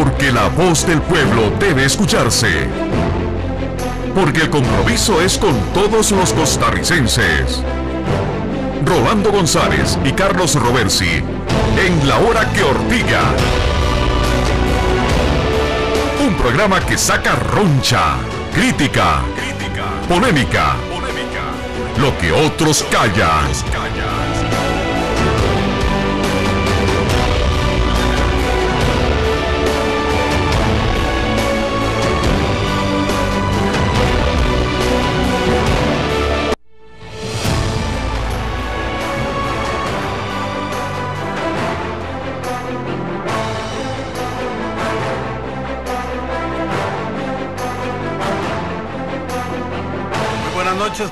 Porque la voz del pueblo debe escucharse. Porque el compromiso es con todos los costarricenses. Rolando González y Carlos Roversi en La Hora que Ortiga. Un programa que saca roncha, crítica, polémica, lo que otros callan.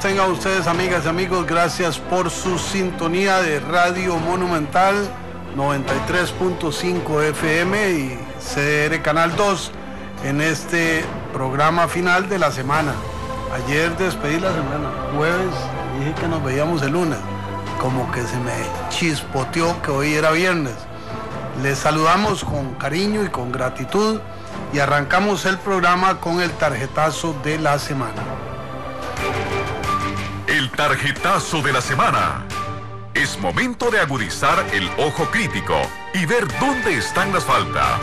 Tengan ustedes, amigas y amigos, gracias por su sintonía de Radio Monumental 93.5 FM y CDR Canal 2 en este programa final de la semana. Ayer despedí la semana, jueves, dije que nos veíamos el lunes, como que se me chispoteó que hoy era viernes. Les saludamos con cariño y con gratitud y arrancamos el programa con el tarjetazo de la semana. El tarjetazo de la semana. Es momento de agudizar el ojo crítico y ver dónde están las faltas.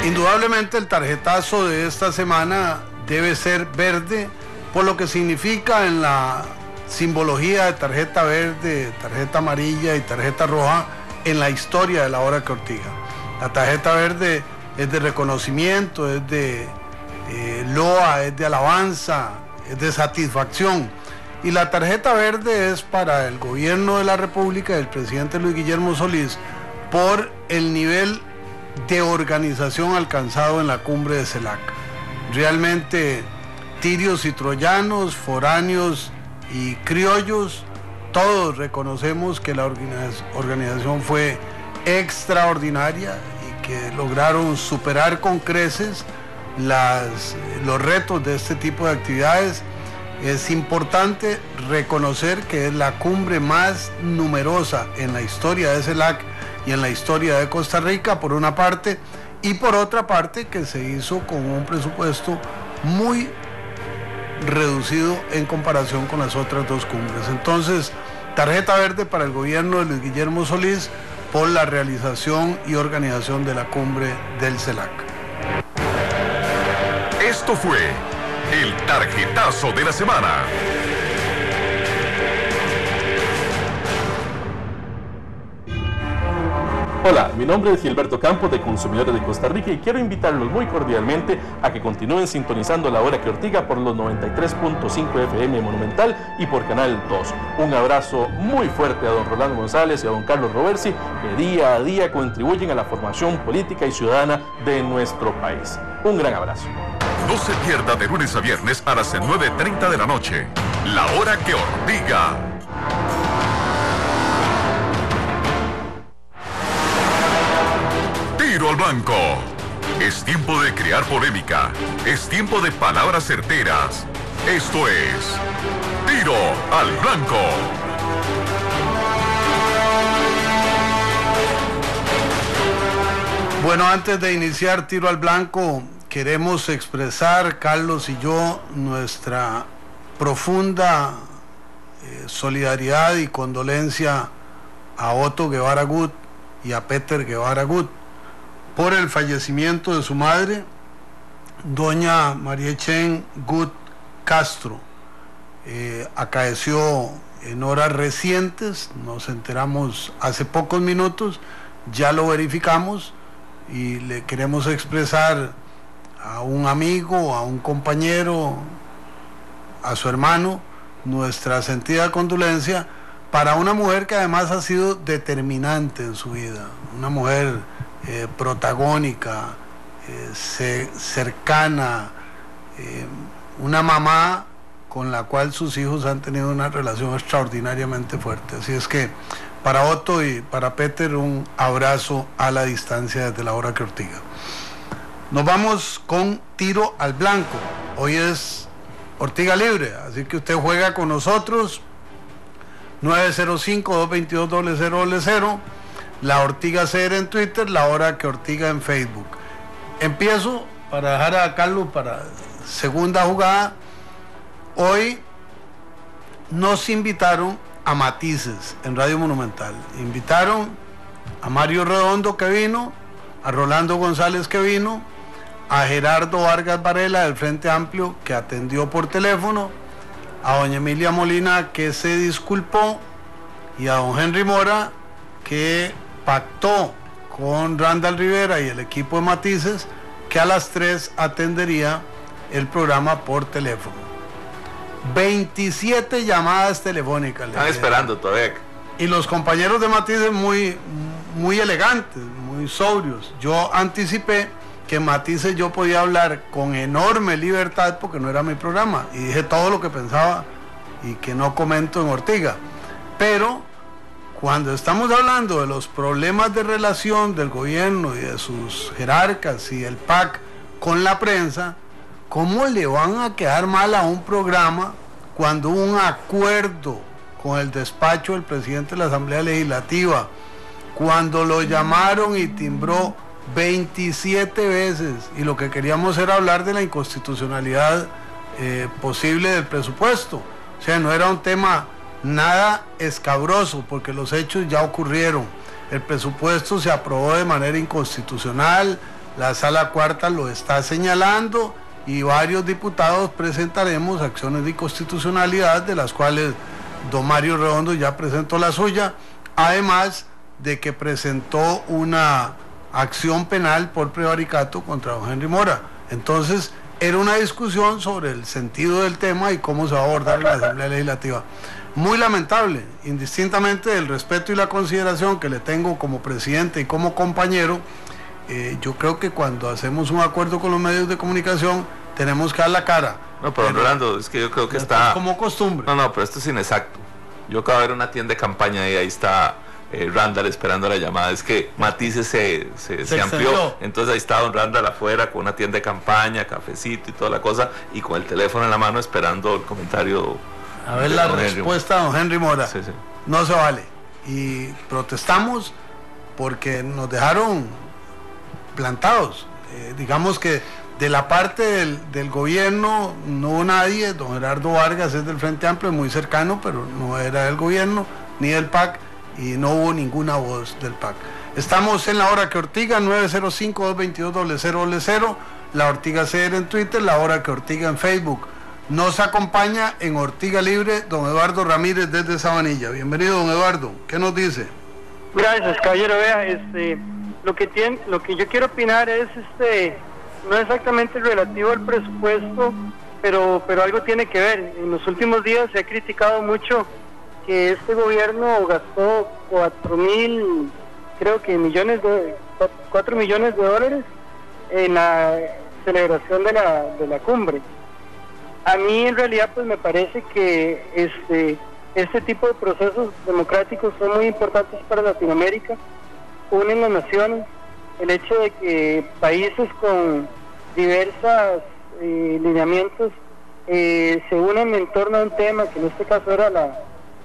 Indudablemente el tarjetazo de esta semana debe ser verde, por lo que significa en la simbología de tarjeta verde, tarjeta amarilla y tarjeta roja en la historia de La Hora que Ortiga. La tarjeta verde es de reconocimiento, es de loa, es de alabanza, es de satisfacción. Y la tarjeta verde es para el gobierno de la República del presidente Luis Guillermo Solís por el nivel de organización alcanzado en la cumbre de CELAC. Realmente tirios y troyanos, foráneos y criollos, todos reconocemos que la organización fue extraordinaria, que lograron superar con creces los retos de este tipo de actividades. Es importante reconocer que es la cumbre más numerosa en la historia de CELAC y en la historia de Costa Rica, por una parte, y por otra parte que se hizo con un presupuesto muy reducido en comparación con las otras dos cumbres. Entonces, tarjeta verde para el gobierno de Luis Guillermo Solís por la realización y organización de la cumbre del CELAC. Esto fue el tarjetazo de la semana. Hola, mi nombre es Gilberto Campos de Consumidores de Costa Rica y quiero invitarlos muy cordialmente a que continúen sintonizando La Hora que Ortiga por los 93.5 FM Monumental y por Canal 2. Un abrazo muy fuerte a don Rolando González y a don Carlos Roversi, que día a día contribuyen a la formación política y ciudadana de nuestro país. Un gran abrazo. No se pierda de lunes a viernes a las 9:30 de la noche. La Hora que Ortiga. Tiro al blanco. Es tiempo de crear polémica. Es tiempo de palabras certeras. Esto es Tiro al Blanco. Bueno, antes de iniciar Tiro al Blanco, queremos expresar, Carlos y yo, nuestra profunda solidaridad y condolencia a Otto Guevara Gut y a Peter Guevara Gut por el fallecimiento de su madre, doña Mariechen Gut Castro. Acaeció en horas recientes, nos enteramos hace pocos minutos, ya lo verificamos y le queremos expresar a un amigo, a un compañero, a su hermano, nuestra sentida condolencia para una mujer que además ha sido determinante en su vida, una mujer protagónica, cercana, una mamá con la cual sus hijos han tenido una relación extraordinariamente fuerte. Así es que para Otto y para Peter, un abrazo a la distancia desde La Hora que Ortiga. Nos vamos con Tiro al Blanco. Hoy es Ortiga Libre, así que usted juega con nosotros 905-222-0000, La Ortiga CR en Twitter, La Hora que Ortiga en Facebook. Empiezo para dejar a Carlos para segunda jugada. Hoy nos invitaron a Matices en Radio Monumental. Invitaron a Mario Redondo, que vino, a Rolando González, que vino, a Gerardo Vargas Varela del Frente Amplio, que atendió por teléfono, a doña Emilia Molina, que se disculpó, y a don Henry Mora, que pactó con Randall Rivera y el equipo de Matices que a las 3 atendería el programa por teléfono. 27 llamadas telefónicas. Están esperando todavía. Y los compañeros de Matices muy elegantes, muy sobrios. Yo anticipé que Matices yo podía hablar con enorme libertad porque no era mi programa. Y dije todo lo que pensaba y que no comento en Ortiga. Pero cuando estamos hablando de los problemas de relación del gobierno y de sus jerarcas y el PAC con la prensa, ¿cómo le van a quedar mal a un programa cuando hubo un acuerdo con el despacho del presidente de la Asamblea Legislativa, cuando lo llamaron y timbró 27 veces y lo que queríamos era hablar de la inconstitucionalidad posible del presupuesto? O sea, no era un tema nada escabroso porque los hechos ya ocurrieron. El presupuesto se aprobó de manera inconstitucional, la Sala Cuarta lo está señalando y varios diputados presentaremos acciones de inconstitucionalidad, de las cuales don Mario Redondo ya presentó la suya, además de que presentó una acción penal por prevaricato contra don Henry Mora. Entonces era una discusión sobre el sentido del tema y cómo se va a abordar en la Asamblea Legislativa. Muy lamentable, indistintamente del respeto y la consideración que le tengo como presidente y como compañero. Yo creo que cuando hacemos un acuerdo con los medios de comunicación tenemos que dar la cara. No, pero Rolando, es que yo creo que está... como costumbre. No, pero esto es inexacto. Yo acabo de ver una tienda de campaña y ahí está Randall esperando la llamada. Es que Matices se amplió, entonces ahí está don Randall afuera con una tienda de campaña, cafecito y toda la cosa, y con el teléfono en la mano esperando el comentario. A ver la respuesta de don Henry Mora. Sí. No se vale. Y protestamos porque nos dejaron plantados. Digamos que de la parte del gobierno no hubo nadie. Don Gerardo Vargas es del Frente Amplio, muy cercano, pero no era del gobierno ni del PAC, y no hubo ninguna voz del PAC. Estamos en La Hora que Ortiga, 905-222-0000, La Ortiga CR en Twitter, La Hora que Ortiga en Facebook. Nos acompaña en Ortiga Libre don Eduardo Ramírez desde Sabanilla. Bienvenido, don Eduardo. ¿Qué nos dice? Gracias, caballero. Vea, lo que yo quiero opinar es no exactamente relativo al presupuesto, pero algo tiene que ver. En los últimos días se ha criticado mucho que este gobierno gastó 4 millones de dólares en la celebración de la cumbre. A mí en realidad pues me parece que este tipo de procesos democráticos son muy importantes para Latinoamérica, unen las naciones. El hecho de que países con diversos lineamientos se unan en torno a un tema que en este caso era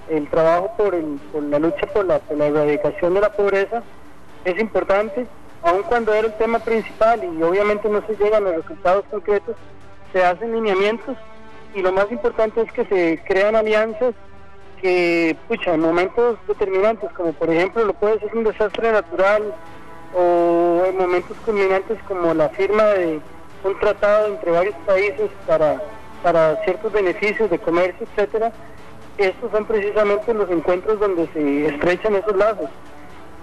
el trabajo por la lucha por la erradicación de la pobreza, es importante, aun cuando era el tema principal y obviamente no se llegan a los resultados concretos, se hacen lineamientos. Y lo más importante es que se crean alianzas que, en momentos determinantes, como por ejemplo lo puede ser un desastre natural, o en momentos culminantes como la firma de un tratado entre varios países para ciertos beneficios de comercio, etcétera. Estos son precisamente los encuentros donde se estrechan esos lazos.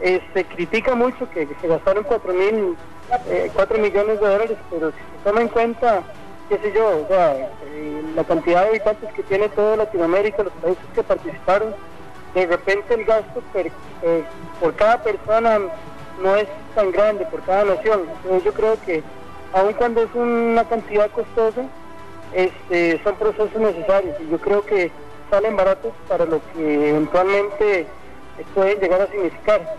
Se critica mucho que se gastaron 4 millones de dólares, pero si se toma en cuenta, qué sé yo, la cantidad de habitantes que tiene toda Latinoamérica, los países que participaron, de repente el gasto por cada persona no es tan grande, por cada nación. Entonces yo creo que aun cuando es una cantidad costosa, son procesos necesarios, y yo creo que salen baratos para lo que eventualmente pueden llegar a significar.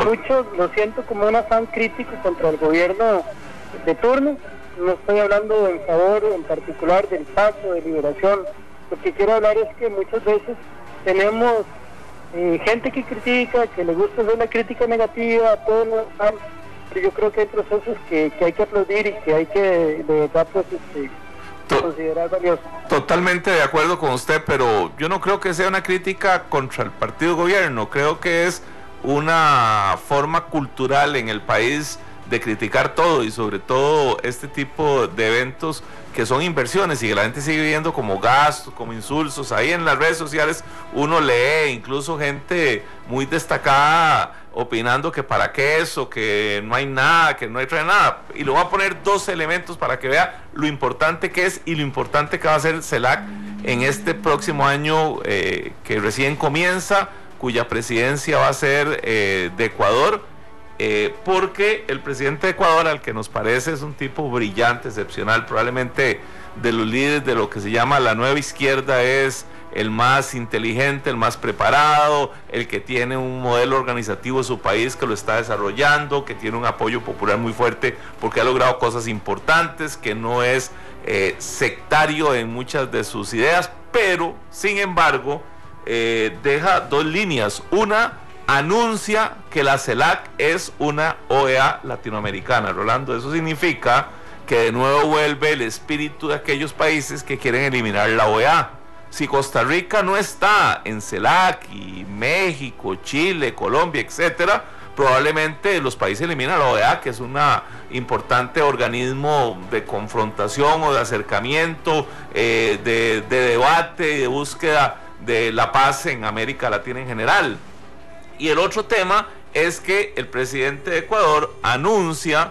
Muchos lo siento como un afán crítico contra el gobierno de turno. No estoy hablando en favor en particular del PAC o de Liberación. Lo que quiero hablar es que muchas veces tenemos gente que critica, que le gusta hacer la crítica negativa a todo lo demás, pero yo creo que hay procesos que hay que aplaudir y que hay que de verdad pues, considerar valiosos. Totalmente de acuerdo con usted, pero yo no creo que sea una crítica contra el partido gobierno, creo que es una forma cultural en el país de criticar todo y sobre todo este tipo de eventos que son inversiones y que la gente sigue viendo como gastos, como insultos. Ahí en las redes sociales uno lee incluso gente muy destacada opinando que para qué eso, que no hay nada, que no hay nada. Y le voy a poner dos elementos para que vea lo importante que es y lo importante que va a ser el CELAC en este próximo año que recién comienza, cuya presidencia va a ser de Ecuador. Porque el presidente de Ecuador, al que nos parece es un tipo brillante, excepcional, probablemente de los líderes de lo que se llama la nueva izquierda, es el más inteligente, el más preparado, el que tiene un modelo organizativo de su país que lo está desarrollando, que tiene un apoyo popular muy fuerte porque ha logrado cosas importantes, que no es sectario en muchas de sus ideas, pero sin embargo deja dos líneas. Una, anuncia que la CELAC es una OEA latinoamericana. Rolando, eso significa que de nuevo vuelve el espíritu de aquellos países que quieren eliminar la OEA. Si Costa Rica no está en CELAC y México, Chile, Colombia, etcétera, probablemente los países eliminan la OEA, que es un importante organismo de confrontación o de acercamiento, de debate y de búsqueda de la paz en América Latina en general. Y el otro tema es que el presidente de Ecuador anuncia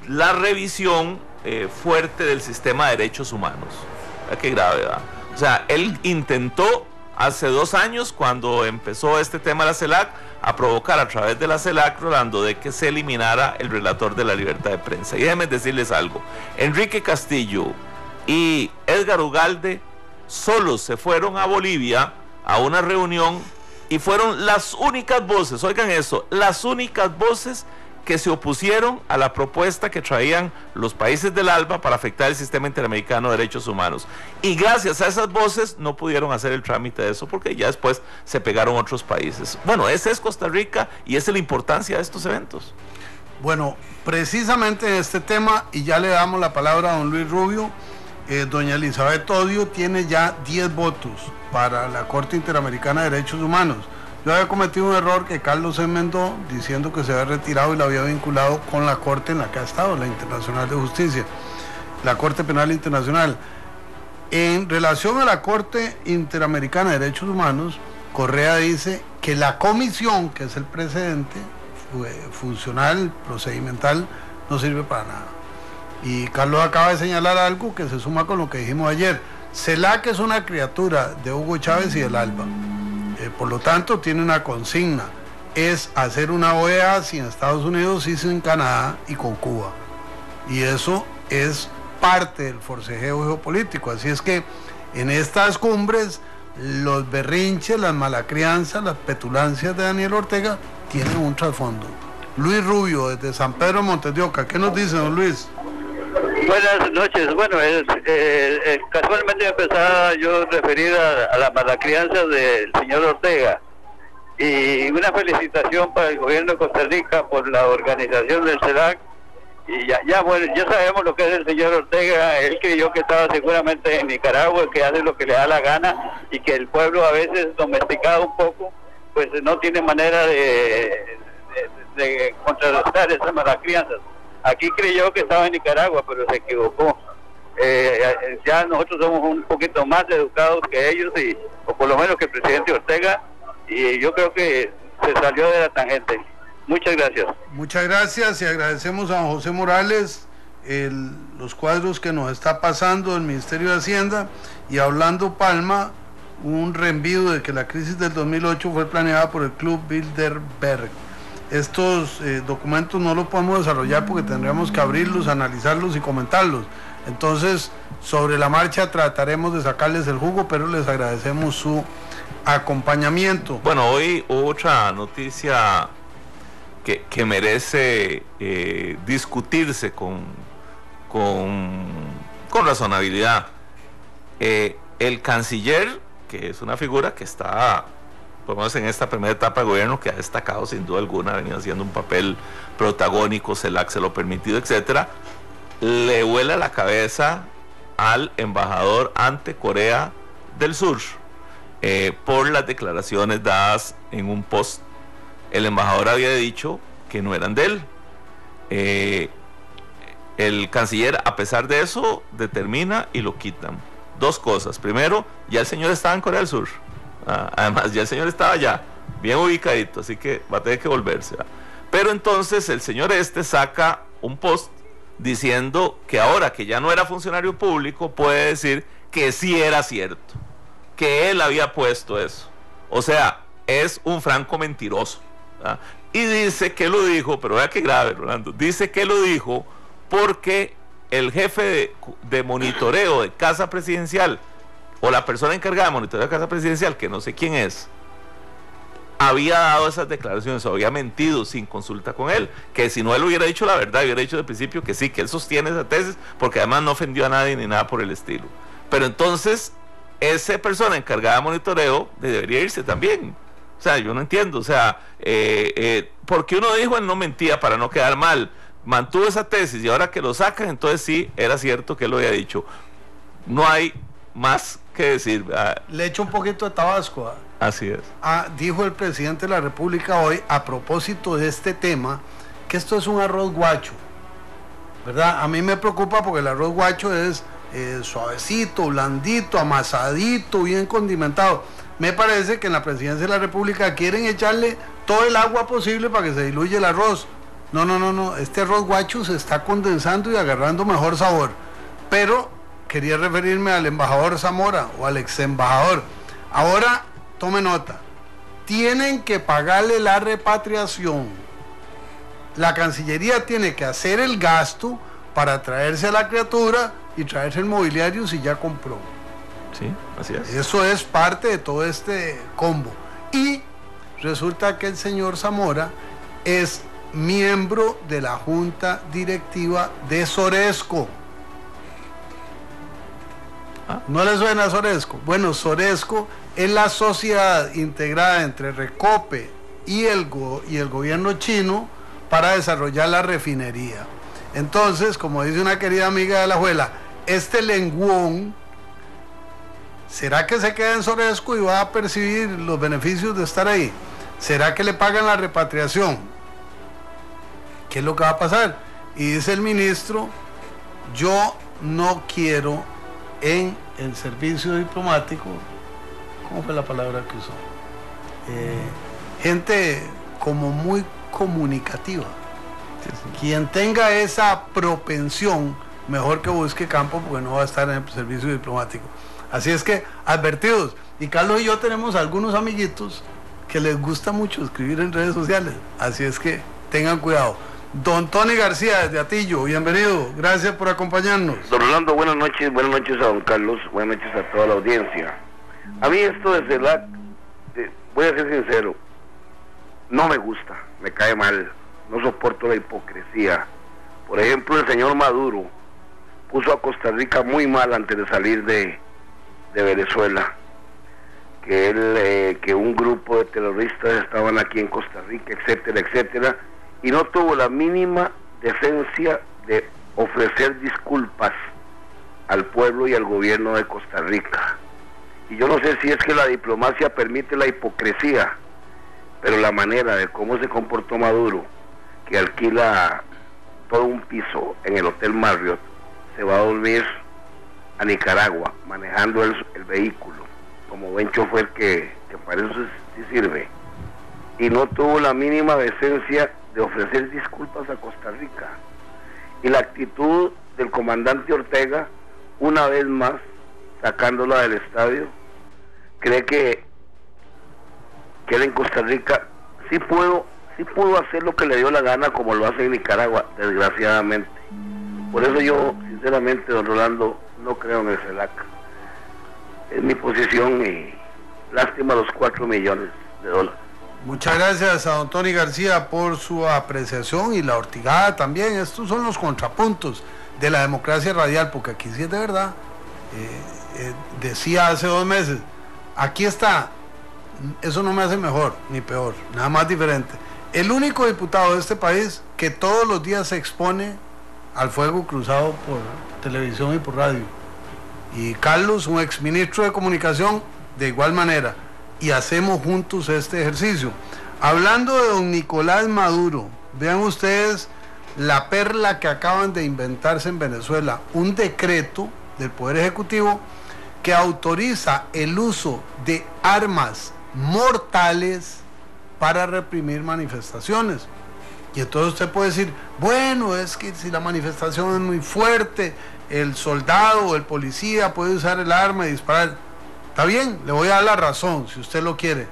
la revisión fuerte del sistema de derechos humanos. Qué gravedad. O sea, él intentó hace 2 años, cuando empezó este tema de la CELAC, a provocar a través de la CELAC, Rolando, de que se eliminara el relator de la libertad de prensa. Y déjenme decirles algo. Enrique Castillo y Edgar Ugalde solos se fueron a Bolivia a una reunión y fueron las únicas voces, oigan eso, las únicas voces que se opusieron a la propuesta que traían los países del ALBA para afectar el sistema interamericano de derechos humanos. Y gracias a esas voces no pudieron hacer el trámite de eso porque ya después se pegaron otros países. Bueno, esa es Costa Rica y esa es la importancia de estos eventos. Bueno, precisamente en este tema, y ya le damos la palabra a don Luis Rubio, doña Elizabeth Odio tiene ya 10 votos para la Corte Interamericana de Derechos Humanos. Yo había cometido un error que Carlos se enmendó diciendo que se había retirado y la había vinculado con la Corte en la que ha estado, la Internacional de Justicia, la Corte Penal Internacional. En relación a la Corte Interamericana de Derechos Humanos, Correa dice que la comisión, que es el precedente funcional, procedimental, no sirve para nada. Y Carlos acaba de señalar algo que se suma con lo que dijimos ayer. CELAC es una criatura de Hugo Chávez y del ALBA. Por lo tanto, tiene una consigna. Es hacer una OEA sin Estados Unidos y sin Canadá y con Cuba. Y eso es parte del forcejeo geopolítico. Así es que en estas cumbres, los berrinches, las malacrianzas, las petulancias de Daniel Ortega tienen un trasfondo. Luis Rubio, desde San Pedro Montes de Oca. ¿Qué nos dice, don Luis? Buenas noches. Bueno, casualmente empezaba yo referida a la mala crianza del señor Ortega, y una felicitación para el gobierno de Costa Rica por la organización del CELAC. Y bueno, ya sabemos lo que es el señor Ortega. Él creyó que estaba seguramente en Nicaragua, que hace lo que le da la gana, y que el pueblo, a veces domesticado un poco, pues no tiene manera de contrarrestar esas malas crianzas. Aquí creyó que estaba en Nicaragua, pero se equivocó. Ya nosotros somos un poquito más educados que ellos, o por lo menos que el presidente Ortega, y yo creo que se salió de la tangente. Muchas gracias. Muchas gracias, y agradecemos a don José Morales los cuadros que nos está pasando del Ministerio de Hacienda, y Hablando Palma, un reenvío de que la crisis del 2008 fue planeada por el Club Bilderberg. Estos documentos no los podemos desarrollar porque tendríamos que abrirlos, analizarlos y comentarlos. Entonces, sobre la marcha trataremos de sacarles el jugo, pero les agradecemos su acompañamiento. Bueno, hoy otra noticia que merece discutirse con razonabilidad. El canciller que es una figura que está, por lo menos en esta primera etapa de gobierno, que ha destacado sin duda alguna, ha venido haciendo un papel protagónico, CELAC se lo permitido, etcétera, le vuela la cabeza al embajador ante Corea del Sur por las declaraciones dadas en un post. El embajador había dicho que no eran de él. El canciller, a pesar de eso, determina y lo quitan. Dos cosas. Primero, ya el señor estaba en Corea del Sur. Además, ya el señor estaba allá, bien ubicadito, así que va a tener que volverse. Pero entonces el señor saca un post diciendo que ahora que ya no era funcionario público, puede decir que sí era cierto, que él había puesto eso. O sea, es un franco mentiroso. Y dice que lo dijo, pero vea qué grave, Rolando, dice que lo dijo porque el jefe de monitoreo de Casa Presidencial, o la persona encargada de monitoreo de Casa Presidencial, que no sé quién es, había dado esas declaraciones, o había mentido sin consulta con él, que si no él hubiera dicho la verdad, hubiera dicho de principio que sí, que él sostiene esa tesis, porque además no ofendió a nadie ni nada por el estilo. Pero entonces, esa persona encargada de monitoreo debería irse también. O sea, yo no entiendo, o sea, porque uno dijo él no mentía para no quedar mal, mantuvo esa tesis y ahora que lo sacan, entonces sí, era cierto que él lo había dicho. No hay más que decir. Le echo un poquito de Tabasco. Así es. Dijo el presidente de la República hoy, a propósito de este tema, que esto es un arroz guacho, ¿verdad? A mí me preocupa porque el arroz guacho es suavecito, blandito, amasadito, bien condimentado. Me parece que en la presidencia de la República quieren echarle todo el agua posible para que se diluya el arroz. No, este arroz guacho se está condensando y agarrando mejor sabor. Pero quería referirme al embajador Zamora o al ex embajador. Ahora, tome nota, tienen que pagarle la repatriación. La Cancillería tiene que hacer el gasto para traerse a la criatura y traerse el mobiliario si ya compró. Sí, así es. Eso es parte de todo este combo. Y resulta que el señor Zamora es miembro de la junta directiva de Soresco. ¿No le suena a Soresco? Bueno, Soresco es la sociedad integrada entre Recope y el gobierno chino para desarrollar la refinería. Entonces, como dice una querida amiga de la Alajuela, este lenguón, ¿será que se queda en Soresco y va a percibir los beneficios de estar ahí? ¿Será que le pagan la repatriación? ¿Qué es lo que va a pasar? Y dice el ministro, yo no quiero en el servicio diplomático, ¿cómo fue la palabra que usó? Gente como muy comunicativa. Quien tenga esa propensión, mejor que busque campo porque no va a estar en el servicio diplomático. Así es que, advertidos. Y Carlos y yo tenemos algunos amiguitos que les gusta mucho escribir en redes sociales. Así es que tengan cuidado. Don Tony García, desde Atillo, bienvenido. Gracias por acompañarnos. Don Rolando, buenas noches a don Carlos, buenas noches a toda la audiencia. A mí esto de CELAC, voy a ser sincero, no me gusta, me cae mal, no soporto la hipocresía. Por ejemplo, el señor Maduro puso a Costa Rica muy mal antes de salir de Venezuela, que un grupo de terroristas estaban aquí en Costa Rica, etcétera, etcétera, y no tuvo la mínima decencia de ofrecer disculpas al pueblo y al gobierno de Costa Rica. Y yo no sé si es que la diplomacia permite la hipocresía, pero la manera de cómo se comportó Maduro, que alquila todo un piso en el Hotel Marriott, se va a volver a Nicaragua manejando el vehículo como buen chofer que para eso sí sirve, y no tuvo la mínima decencia de ofrecer disculpas a Costa Rica. Y la actitud del comandante Ortega, una vez más sacándola del estadio, cree que él en Costa Rica sí pudo hacer lo que le dio la gana, como lo hace en Nicaragua, desgraciadamente. Por eso yo, sinceramente, don Rolando, no creo en el CELAC. Es mi posición y lástima los 4 millones de dólares. Muchas gracias a don Tony García por su apreciación y la ortigada también. Estos son los contrapuntos de la democracia radial, porque aquí sí es de verdad. Decía hace 2 meses, Aquí está, eso no me hace mejor ni peor, nada más diferente. El único diputado de este país que todos los días se expone al fuego cruzado por televisión y por radio. Y Carlos, un exministro de comunicación, de igual manera. Y hacemos juntos este ejercicio. Hablando de don Nicolás Maduro, vean ustedes la perla que acaban de inventarse en Venezuela, un decreto del Poder Ejecutivo que autoriza el uso de armas mortales para reprimir manifestaciones. Y entonces usted puede decir, bueno, es que si la manifestación es muy fuerte, el soldado o el policía puede usar el arma y disparar. Está bien, le voy a dar la razón, si usted lo quiere.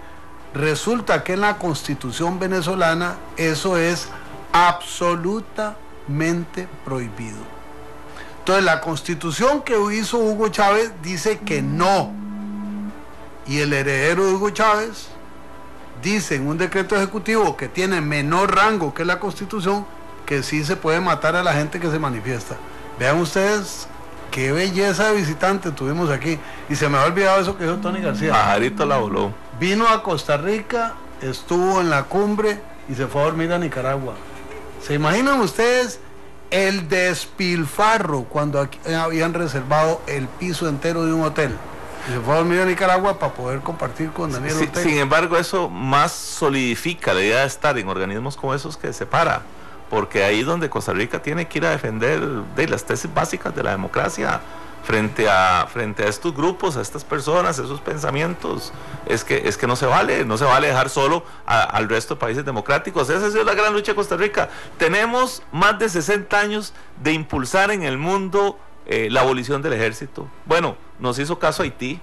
Resulta que en la Constitución venezolana eso es absolutamente prohibido. Entonces la Constitución que hizo Hugo Chávez dice que no. Y el heredero de Hugo Chávez dice en un decreto ejecutivo que tiene menor rango que la Constitución que sí se puede matar a la gente que se manifiesta. Vean ustedes qué belleza de visitante tuvimos aquí. Y se me ha olvidado eso que dijo Tony García. Pajarito la voló. Vino a Costa Rica, estuvo en la cumbre y se fue a dormir a Nicaragua. ¿Se imaginan ustedes el despilfarro cuando aquí habían reservado el piso entero de un hotel? Y se fue a dormir a Nicaragua para poder compartir con Daniel Ortega. Sin embargo, eso más solidifica la idea de estar en organismos como esos que separa, porque ahí es donde Costa Rica tiene que ir a defender de las tesis básicas de la democracia frente a estos grupos, a estas personas, a esos pensamientos. Es que no se vale dejar solo al resto de países democráticos. Esa es la gran lucha de Costa Rica. Tenemos más de 60 años de impulsar en el mundo la abolición del ejército. Bueno, nos hizo caso Haití,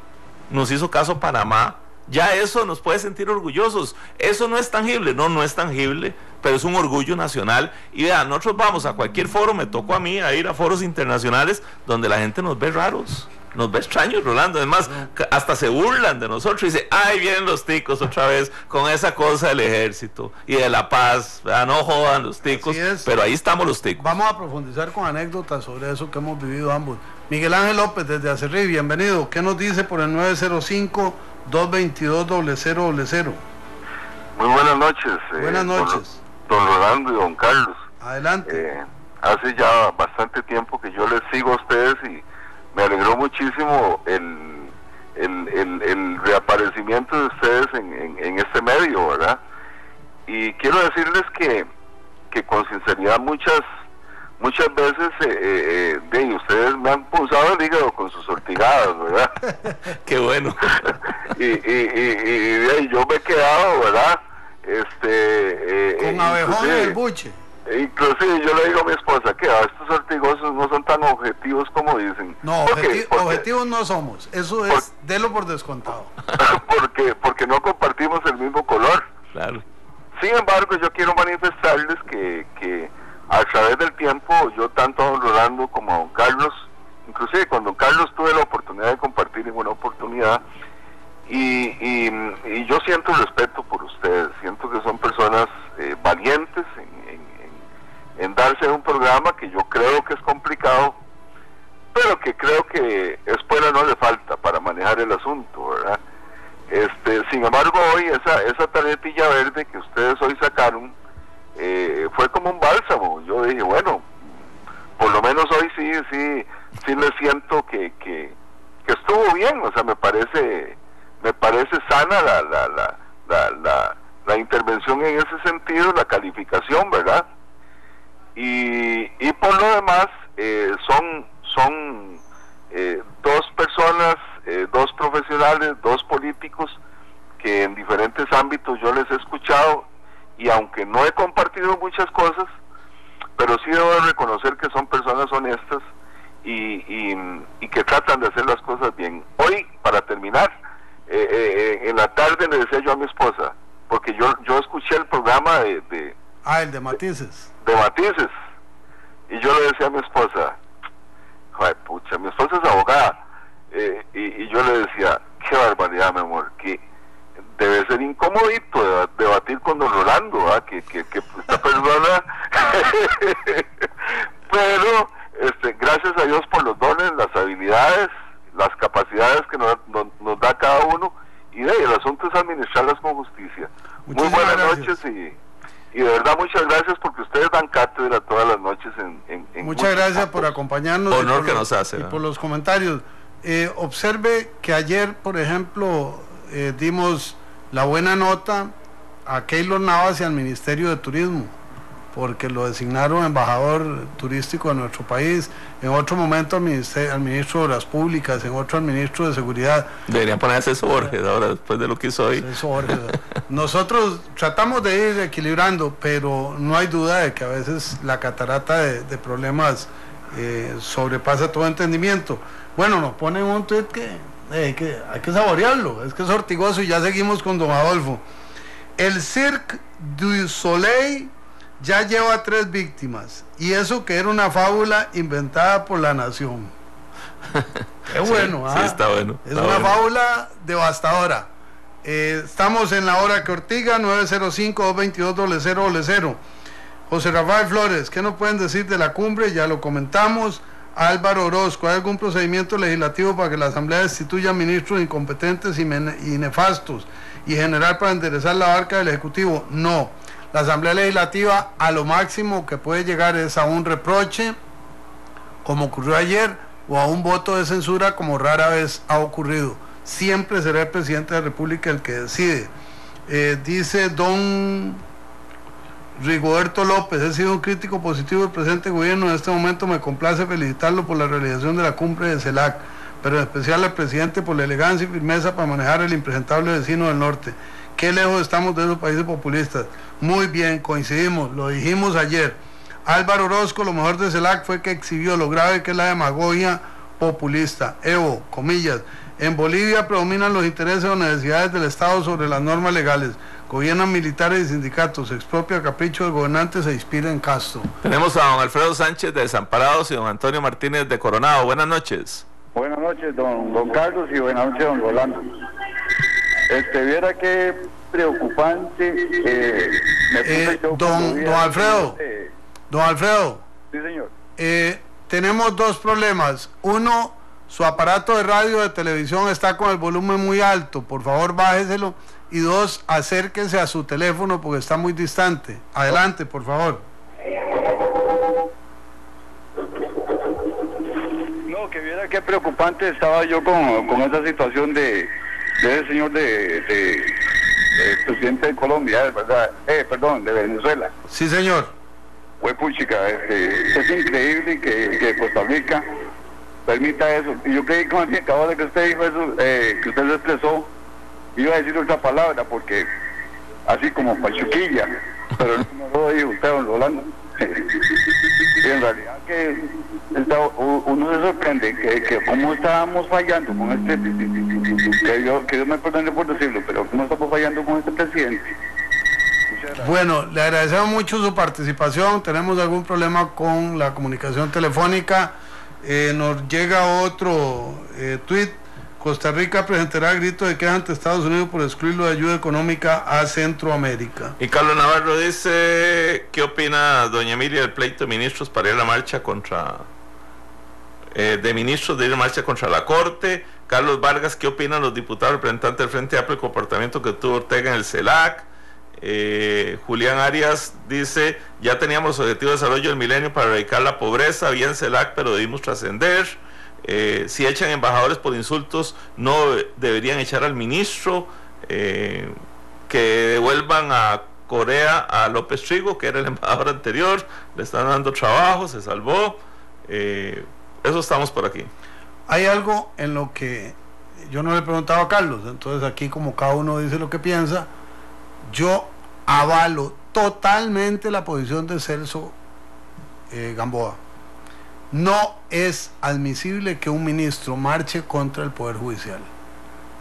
nos hizo caso Panamá. Ya eso nos puede sentir orgullosos. Eso no es tangible, no es tangible, pero es un orgullo nacional. Y vean, nosotros vamos a cualquier foro, me tocó a mí a ir a foros internacionales donde la gente nos ve raros, nos ve extraños, Rolando. Además, hasta se burlan de nosotros y dicen, ay, vienen los ticos otra vez con esa cosa del ejército y de la paz. No jodan los ticos, pero ahí estamos los ticos. Vamos a profundizar con anécdotas sobre eso que hemos vivido ambos. Miguel Ángel López desde Acerrí, bienvenido. ¿Qué nos dice por el 905-222-0000? Muy buenas noches. Buenas noches. Don Rolando y don Carlos. Adelante. Hace ya bastante tiempo que yo les sigo a ustedes y me alegró muchísimo el reaparecimiento de ustedes en este medio, ¿verdad? Y quiero decirles que con sinceridad muchas veces ustedes me han punzado el hígado con sus ortigadas, ¿verdad? Qué bueno. y yo me he quedado, ¿verdad? Con abejón en el buche. Inclusive yo le digo a mi esposa que estos ortigosos no son tan objetivos como dicen. No, objetivos no somos. Eso es, delo por descontado. porque no compartimos el mismo color. Claro. Sin embargo, yo quiero manifestarles que a través del tiempo, yo tanto a don Rolando como a don Carlos, inclusive con don Carlos tuve la oportunidad de compartir en una oportunidad, y yo siento respeto por ustedes, siento que son personas valientes en darse un programa que yo creo que es complicado, pero que creo que escuela no le falta para manejar el asunto, ¿verdad? Sin embargo, hoy esa tarjetilla verde que ustedes hoy sacaron fue como un bálsamo. Yo dije, bueno, por lo menos hoy sí le siento que estuvo bien. O sea, me parece sana la intervención en ese sentido, la calificación, ¿verdad? Y por lo demás son dos personas, dos profesionales, dos políticos que en diferentes ámbitos yo les he escuchado, y aunque no he compartido muchas cosas, pero sí debo de reconocer que son personas honestas y que tratan de hacer las cosas bien. Hoy, para terminar, en la tarde le decía yo a mi esposa, porque yo escuché el programa el de Matices. De Matices, y yo le decía a mi esposa, joder, pucha, mi esposa es abogada, y yo le decía, qué barbaridad, mi amor, que debe ser incomodito debatir con don Rolando, ¿verdad? Que esta persona pero gracias a Dios por los dones, las habilidades, las capacidades que nos da cada uno, y de verdad muchas gracias porque ustedes dan cátedra todas las noches en muchas gracias por acompañarnos. Honor que nos hace. Y por los comentarios. Observe que ayer, por ejemplo, dimos la buena nota a Keylor Navas y al Ministerio de Turismo, porque lo designaron embajador turístico de nuestro país. En otro momento al ministro de Obras Públicas, en otro al ministro de Seguridad. Deberían ponerse eso Borges ahora, después de lo que hizo hoy. Eso, Borges. Nosotros tratamos de ir equilibrando, pero no hay duda de que a veces la catarata de problemas sobrepasa todo entendimiento. Bueno, nos ponen un tuit que hay que saborearlo, es que es ortigoso, y ya seguimos con don Adolfo. El Cirque du Soleil ya lleva 3 víctimas, y eso que era una fábula inventada por La Nación. Qué bueno, sí, está bueno. Es una fábula devastadora. Estamos en la hora que Ortiga, 905-222-0000. José Rafael Flores, ¿qué nos pueden decir de la cumbre? Ya lo comentamos. Álvaro Orozco, ¿hay algún procedimiento legislativo para que la Asamblea destituya ministros incompetentes y nefastos y general para enderezar la barca del Ejecutivo? No. La Asamblea Legislativa a lo máximo que puede llegar es a un reproche, como ocurrió ayer, o a un voto de censura, como rara vez ha ocurrido. Siempre será el presidente de la República el que decide. Dice don Rigoberto López, he sido un crítico positivo del presente gobierno. En este momento me complace felicitarlo por la realización de la cumbre de CELAC, pero en especial al presidente por la elegancia y firmeza para manejar el impresentable vecino del norte. Qué lejos estamos de esos países populistas. Muy bien, coincidimos, lo dijimos ayer. Álvaro Orozco, lo mejor de CELAC fue que exhibió lo grave que es la demagogia populista. Evo, comillas, en Bolivia predominan los intereses o necesidades del Estado sobre las normas legales. Gobiernan militares y sindicatos, se expropia a capricho del gobernante, se inspira en Castro. Tenemos a don Alfredo Sánchez de Desamparados y don Antonio Martínez de Coronado. Buenas noches. Buenas noches, don Carlos, y buenas noches, don Rolando. Viera qué preocupante. Don Alfredo. Don Alfredo. Sí, señor. Tenemos 2 problemas. Uno, su aparato de radio de televisión está con el volumen muy alto. Por favor, bájeselo. Y 2, acérquense a su teléfono porque está muy distante. Adelante, por favor. No, que viera qué preocupante estaba yo con esa situación de ese señor de presidente de Colombia, ¿verdad? Perdón, de Venezuela. Sí, señor. Fue puchica, es increíble que Costa Rica permita eso. Y yo creí que acabó de que usted dijo eso, que usted lo expresó, iba a decir otra palabra, porque así como pachuquilla, pero no lo dijo usted, don Rolando. Y en realidad que uno se sorprende que cómo estábamos fallando con que Dios me perdone por decirlo, pero cómo estamos fallando con este presidente. Bueno, le agradecemos mucho su participación. Tenemos algún problema con la comunicación telefónica. Nos llega otro tuit. Costa Rica presentará grito de queja ante Estados Unidos por excluirlo de ayuda económica a Centroamérica. Y Carlos Navarro dice, ¿qué opina doña Emilia del pleito de ministros para ir a la marcha contra la Corte? Carlos Vargas, ¿qué opinan los diputados representantes del Frente Amplio el comportamiento que tuvo Ortega en el CELAC? Julián Arias dice, ya teníamos los objetivos de desarrollo del milenio para erradicar la pobreza, había en CELAC, pero debimos trascender. Si echan embajadores por insultos, no deberían echar al ministro. Que devuelvan a Corea a López Trigo, que era el embajador anterior, le están dando trabajo, se salvó. Eso estamos por aquí. Hay algo en lo que yo no le he preguntado a Carlos, entonces aquí como cada uno dice lo que piensa, yo avalo totalmente la posición de Celso Gamboa. No es admisible que un ministro marche contra el Poder Judicial.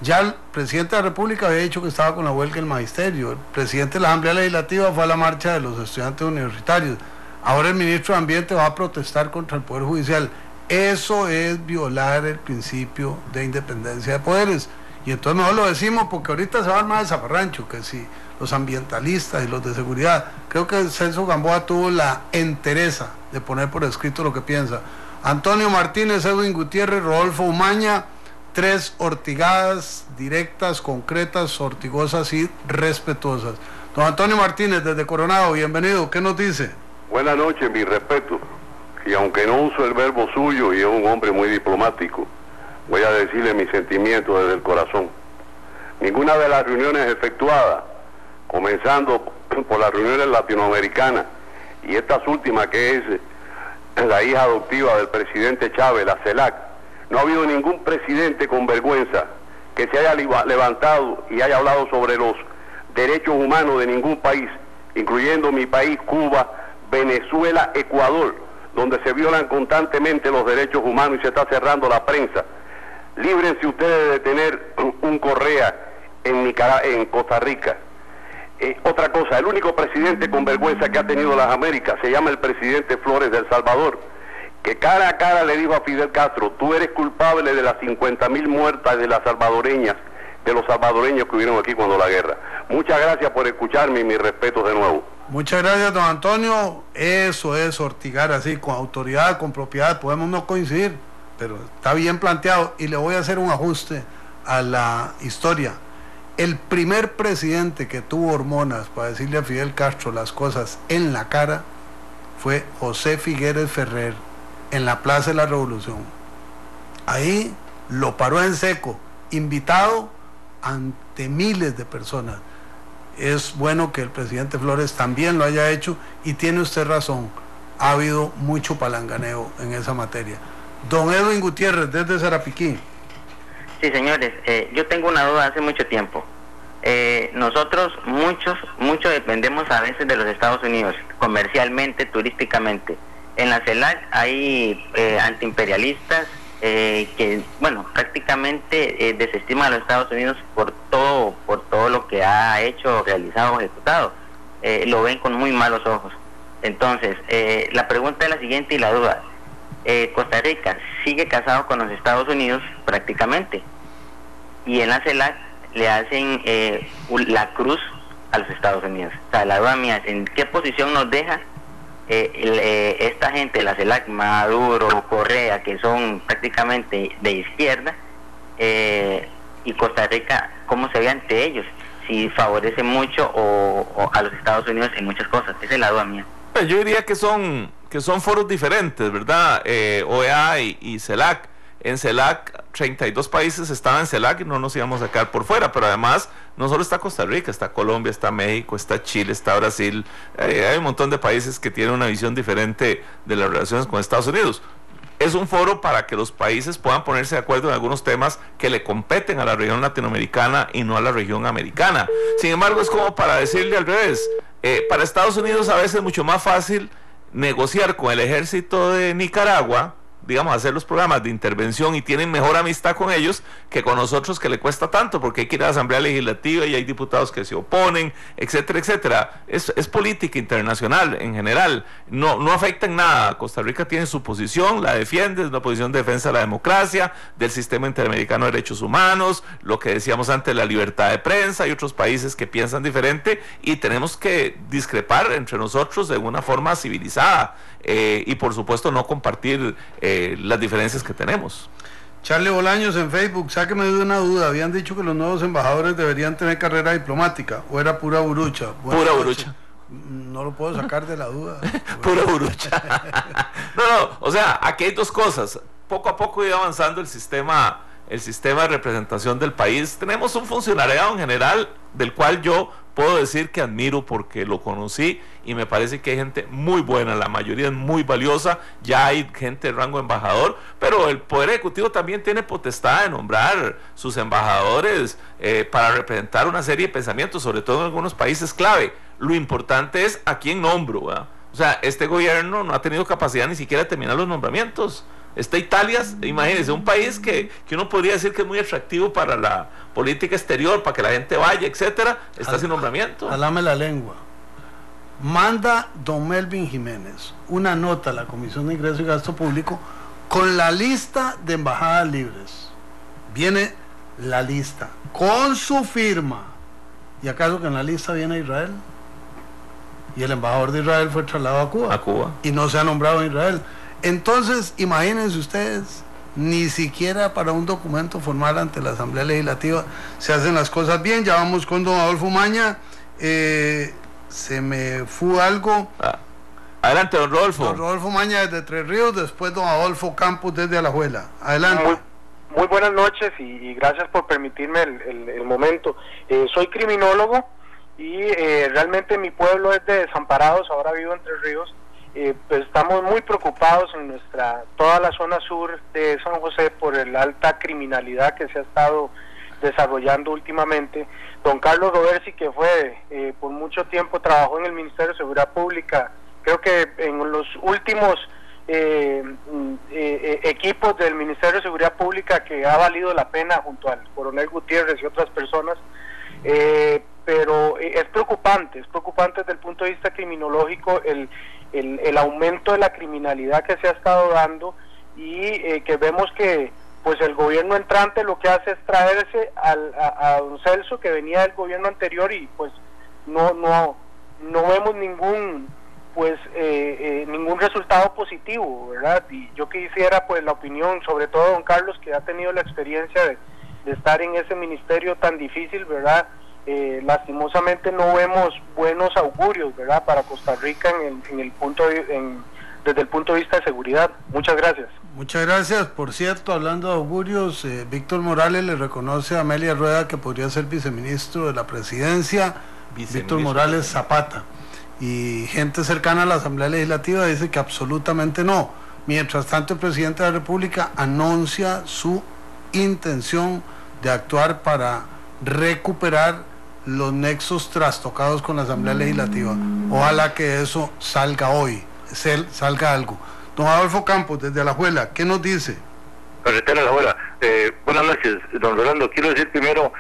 Ya el presidente de la República había dicho que estaba con la huelga del magisterio. El presidente de la Asamblea Legislativa fue a la marcha de los estudiantes universitarios. Ahora el ministro de Ambiente va a protestar contra el Poder Judicial. Eso es violar el principio de independencia de poderes. Y entonces mejor lo decimos porque ahorita se va a armar el zafarrancho, que si los ambientalistas y los de seguridad. Creo que Celso Gamboa tuvo la entereza de poner por escrito lo que piensa. Antonio Martínez, Edwin Gutiérrez, Rodolfo Umaña, 3 ortigadas directas, concretas, ortigosas y respetuosas. Don Antonio Martínez, desde Coronado, bienvenido. ¿Qué nos dice? Buenas noches, mi respeto. Y aunque no uso el verbo suyo y es un hombre muy diplomático, voy a decirle mis sentimientos desde el corazón. Ninguna de las reuniones efectuadas, comenzando por las reuniones latinoamericanas y estas últimas que es la hija adoptiva del presidente Chávez, la CELAC, no ha habido ningún presidente con vergüenza que se haya levantado y haya hablado sobre los derechos humanos de ningún país, incluyendo mi país, Cuba, Venezuela, Ecuador, donde se violan constantemente los derechos humanos y se está cerrando la prensa. Líbrense ustedes de tener un Correa en Costa Rica. Otra cosa, el único presidente con vergüenza que ha tenido las Américas se llama el presidente Flores de El Salvador, que cara a cara le dijo a Fidel Castro: tú eres culpable de las 50.000 muertas de las salvadoreñas, de los salvadoreños que hubieron aquí cuando la guerra. Muchas gracias por escucharme y mis respetos de nuevo. Muchas gracias, don Antonio. Eso es ortigar así, con autoridad, con propiedad. Podemos no coincidir, pero está bien planteado. Y le voy a hacer un ajuste a la historia. El primer presidente que tuvo hormonas para decirle a Fidel Castro las cosas en la cara fue José Figueres Ferrer, en la Plaza de la Revolución. Ahí lo paró en seco, invitado ante miles de personas. Es bueno que el presidente Flores también lo haya hecho, y tiene usted razón, ha habido mucho palanganeo en esa materia. Don Edwin Gutiérrez, desde Sarapiquí. Sí, señores, yo tengo una duda hace mucho tiempo. Nosotros mucho dependemos a veces de los Estados Unidos, comercialmente, turísticamente. En la CELAC hay antiimperialistas que, bueno, prácticamente desestiman a los Estados Unidos por todo lo que ha hecho, realizado o ejecutado. Lo ven con muy malos ojos. Entonces, la pregunta es la siguiente y la duda. Costa Rica sigue casado con los Estados Unidos prácticamente, y en la CELAC le hacen la cruz a los Estados Unidos. O sea, la duda mía es: ¿en qué posición nos deja esta gente, la CELAC, Maduro, Correa, que son prácticamente de izquierda, y Costa Rica, cómo se ve ante ellos? Si favorece mucho o a los Estados Unidos en muchas cosas. Esa es la duda mía. Yo diría que son foros diferentes, ¿verdad? OEA y CELAC. En CELAC, 32 países estaban en CELAC y no nos íbamos a sacar por fuera, pero además no solo está Costa Rica, está Colombia, está México, está Chile, está Brasil. Hay un montón de países que tienen una visión diferente de las relaciones con Estados Unidos. Es un foro para que los países puedan ponerse de acuerdo en algunos temas que le competen a la región latinoamericana y no a la región americana. Sin embargo, es como para decirle al revés. Para Estados Unidos a veces es mucho más fácil negociar con el ejército de Nicaragua, digamos, hacer los programas de intervención, y tienen mejor amistad con ellos que con nosotros, que le cuesta tanto, porque hay que ir a la Asamblea Legislativa y hay diputados que se oponen, etcétera, etcétera. Es política internacional en general, no afecta en nada. Costa Rica tiene su posición, la defiende, es una posición de defensa de la democracia, del sistema interamericano de derechos humanos, lo que decíamos antes, la libertad de prensa. Hay otros países que piensan diferente y tenemos que discrepar entre nosotros de una forma civilizada, y por supuesto no compartir las diferencias que tenemos. Charlie Bolaños en Facebook: sáqueme de una duda, habían dicho que los nuevos embajadores deberían tener carrera diplomática, o era pura burucha. Bueno, pura burucha. No lo puedo sacar de la duda. Pura burucha. No, o sea, aquí hay dos cosas. Poco a poco iba avanzando el sistema de representación del país. Tenemos un funcionariado en general del cual yo puedo decir que admiro, porque lo conocí y me parece que hay gente muy buena, la mayoría es muy valiosa. Ya hay gente de rango embajador, pero el Poder Ejecutivo también tiene potestad de nombrar sus embajadores para representar una serie de pensamientos, sobre todo en algunos países clave. Lo importante es a quién nombro, ¿verdad? O sea, este gobierno no ha tenido capacidad ni siquiera de terminar los nombramientos. Está Italia, imagínense, un país que uno podría decir que es muy atractivo para la política exterior, para que la gente vaya, etcétera, está sin nombramiento. Alame la lengua. Manda don Melvin Jiménez una nota a la Comisión de Ingreso y Gasto Público con la lista de embajadas libres. Viene la lista con su firma. ¿Y acaso que en la lista viene Israel? Y el embajador de Israel fue trasladado a Cuba. Y no se ha nombrado en Israel. Entonces, imagínense ustedes ni siquiera para un documento formal ante la Asamblea Legislativa se hacen las cosas bien. Ya vamos con don Adolfo Maña. Se me fue algo. Adelante, don Rodolfo. Don Rodolfo Maña desde Tres Ríos, después don Adolfo Campos desde Alajuela. Adelante. Muy buenas noches y gracias por permitirme el momento. Soy criminólogo y realmente mi pueblo es de Desamparados, ahora vivo en Tres Ríos. Pues estamos muy preocupados en toda la zona sur de San José por la alta criminalidad que se ha estado desarrollando últimamente. Don Carlos Roversi, que fue por mucho tiempo trabajó en el Ministerio de Seguridad Pública, creo que en los últimos equipos del Ministerio de Seguridad Pública, que ha valido la pena junto al coronel Gutiérrez y otras personas, pero es preocupante desde el punto de vista criminológico el aumento de la criminalidad que se ha estado dando y que vemos que pues el gobierno entrante lo que hace es traerse a don Celso, que venía del gobierno anterior, y pues no vemos ningún resultado positivo, ¿verdad? Y yo quisiera pues la opinión, sobre todo don Carlos, que ha tenido la experiencia de estar en ese ministerio tan difícil, ¿verdad? Lastimosamente no vemos buenos augurios, ¿verdad?, para Costa Rica desde el punto de vista de seguridad. Muchas gracias. Muchas gracias. Por cierto, hablando de augurios, Víctor Morales le reconoce a Amelia Rueda que podría ser viceministro de la presidencia. Víctor Morales Zapata. Y gente cercana a la Asamblea Legislativa dice que absolutamente no. Mientras tanto, el presidente de la República anuncia su intención de actuar para recuperar los nexos trastocados con la Asamblea Legislativa. Ojalá que eso salga hoy, salga algo. Don Adolfo Campos, desde Alajuela, ¿qué nos dice? Carretera Alajuela, buenas noches, don Rolando. Quiero decir primero,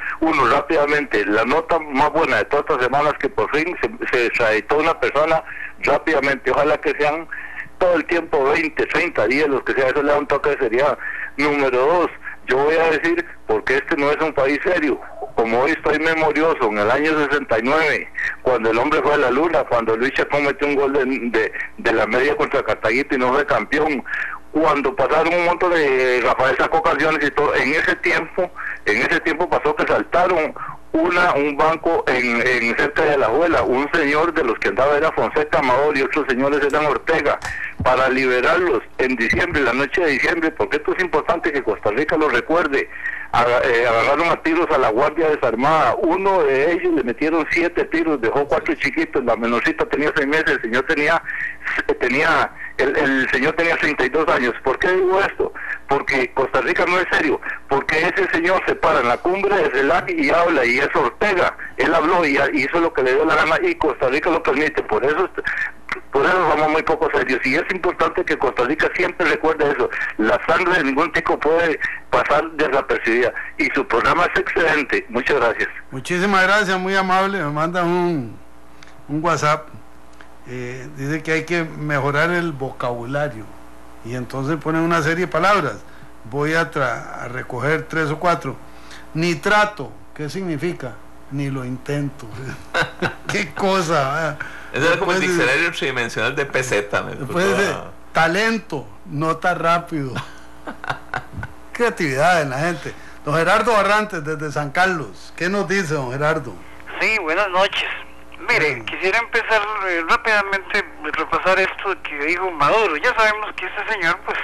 rápidamente, la nota más buena de todas estas semanas, que por fin se extraditó una persona rápidamente. Ojalá que sean todo el tiempo 20, 30 días, los que sea, eso le da un toque de seriedad. Número 2, yo voy a decir, porque este no es un país serio. Como hoy estoy memorioso, en el año 69, cuando el hombre fue a la luna, cuando Luis Chacón metió un gol de la media contra Cartaguito y no fue campeón, cuando pasaron un montón de Rafael sacó canciones y todo, en ese tiempo pasó que saltaron un banco en cerca de Alajuela. Un señor de los que andaba era Fonseca Amador y otros señores eran Ortega, para liberarlos en diciembre, la noche de diciembre, porque esto es importante que Costa Rica lo recuerde. Agarraron a tiros a la Guardia Desarmada. Uno de ellos le metieron 7 tiros, dejó 4 chiquitos. La menorcita tenía 6 meses, el señor tenía 32 años. ¿Por qué digo esto? Porque Costa Rica no es serio, porque ese señor se para en la cumbre de CELAC y habla, y es Ortega. Él habló y hizo lo que le dio la gana, y Costa Rica lo permite. Por eso somos muy poco serios, y es importante que Costa Rica siempre recuerde eso. La sangre de ningún tico puede pasar desapercibida, y su programa es excelente. Muchas gracias. Muchísimas gracias, muy amable. Me mandan un WhatsApp. Dice que hay que mejorar el vocabulario, y entonces ponen una serie de palabras. Voy a recoger 3 o 4. Nitrato, ¿qué significa? Ni lo intento. Qué cosa. Eso es como el diccionario tridimensional de peseta. Después de talento, no tan rápido. Creatividad en la gente. Don Gerardo Barrantes, desde San Carlos, ¿qué nos dice, don Gerardo? Sí, buenas noches. Mire, quisiera empezar rápidamente a repasar esto que dijo Maduro. Ya sabemos que este señor, pues,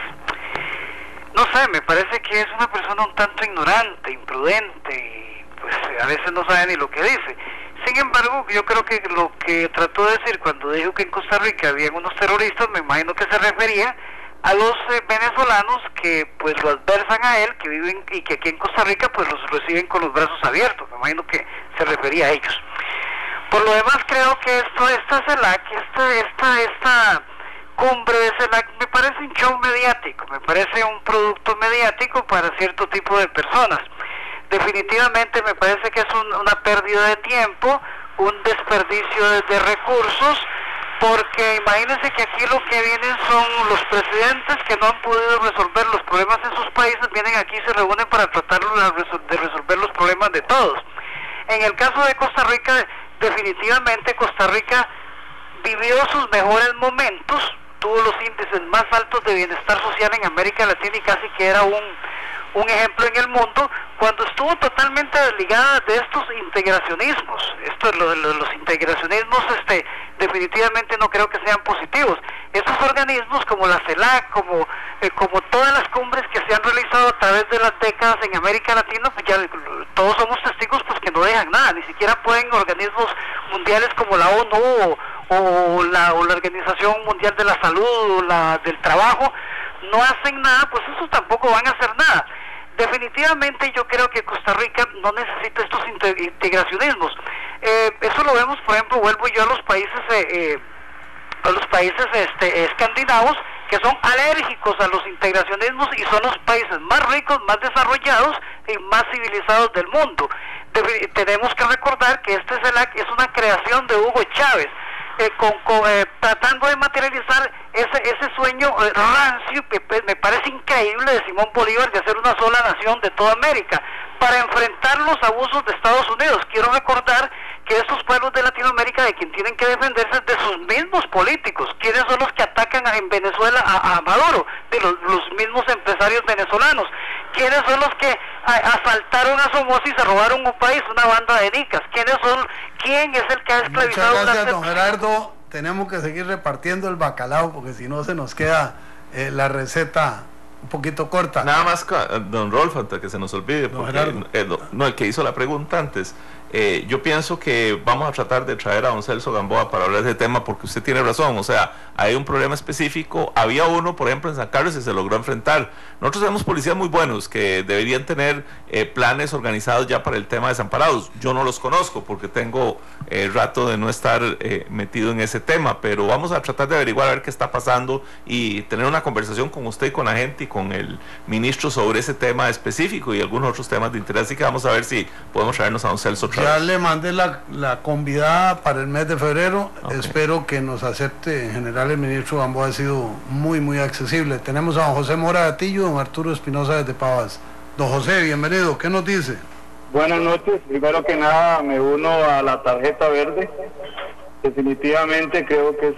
no sé, me parece que es una persona un tanto ignorante, imprudente, y pues a veces no sabe ni lo que dice. Sin embargo, yo creo que lo que trató de decir cuando dijo que en Costa Rica habían unos terroristas, me imagino que se refería a los venezolanos que pues lo adversan a él, que viven y que aquí en Costa Rica pues los reciben con los brazos abiertos. Me imagino que se refería a ellos. Por lo demás, creo que esta CELAC, esta cumbre de CELAC, me parece un show mediático, me parece un producto mediático para cierto tipo de personas. Definitivamente me parece que es una pérdida de tiempo, un desperdicio de recursos, porque imagínense que aquí lo que vienen son los presidentes que no han podido resolver los problemas en sus países, vienen aquí y se reúnen para tratar de resolver los problemas de todos. En el caso de Costa Rica, definitivamente Costa Rica vivió sus mejores momentos tuvo los índices más altos de bienestar social en América Latina y casi que era un ejemplo en el mundo, cuando estuvo totalmente desligada de estos integracionismos. Los integracionismos definitivamente no creo que sean positivos. Estos organismos como la CELAC, como todas las cumbres que se han realizado a través de las décadas en América Latina, pues ya todos somos testigos pues que no dejan nada, ni siquiera pueden organismos mundiales como la ONU o la Organización Mundial de la Salud o la del Trabajo, no hacen nada, pues esos tampoco van a hacer nada. Definitivamente yo creo que Costa Rica no necesita estos integracionismos. Eso lo vemos, por ejemplo, vuelvo yo a los países escandinavos, que son alérgicos a los integracionismos y son los países más ricos, más desarrollados y más civilizados del mundo. Tenemos que recordar que este CELAC es una creación de Hugo Chávez, tratando de materializar ese sueño rancio que me parece increíble de Simón Bolívar de hacer una sola nación de toda América para enfrentar los abusos de Estados Unidos. Quiero recordar que estos pueblos de Latinoamérica de quien tienen que defenderse de sus mismos políticos. ¿Quiénes son los que atacan en Venezuela a Maduro? De los mismos empresarios venezolanos. ¿Quiénes son los que asaltaron a Somoza y se robaron un país? Una banda de nicas. ¿Quién es el que ha esclavizado? Muchas gracias, don Gerardo. Tenemos que seguir repartiendo el bacalao porque si no se nos queda la receta un poquito corta. Nada más, don Rolfo, antes que se nos olvide, porque el que hizo la pregunta antes, yo pienso que vamos a tratar de traer a don Celso Gamboa para hablar de ese tema, porque usted tiene razón, o sea, hay un problema específico. Había uno, por ejemplo, en San Carlos y se logró enfrentar. Nosotros tenemos policías muy buenos que deberían tener planes organizados ya para el tema de desamparados. Yo no los conozco porque tengo rato de no estar metido en ese tema, pero vamos a tratar de averiguar a ver qué está pasando y tener una conversación con usted y con la gente y con el ministro sobre ese tema específico y algunos otros temas de interés. Así que vamos a ver si podemos traernos a don Celso otra vez. Ya le mandé la convidada para el mes de febrero. Okay. Espero que nos acepte. En general el ministro Gamboa ha sido muy accesible. Tenemos a don José Mora Gatillo, don Arturo Espinosa desde Pavas. Don José, bienvenido. ¿Qué nos dice? Buenas noches. Primero que nada me uno a la tarjeta verde. Definitivamente creo que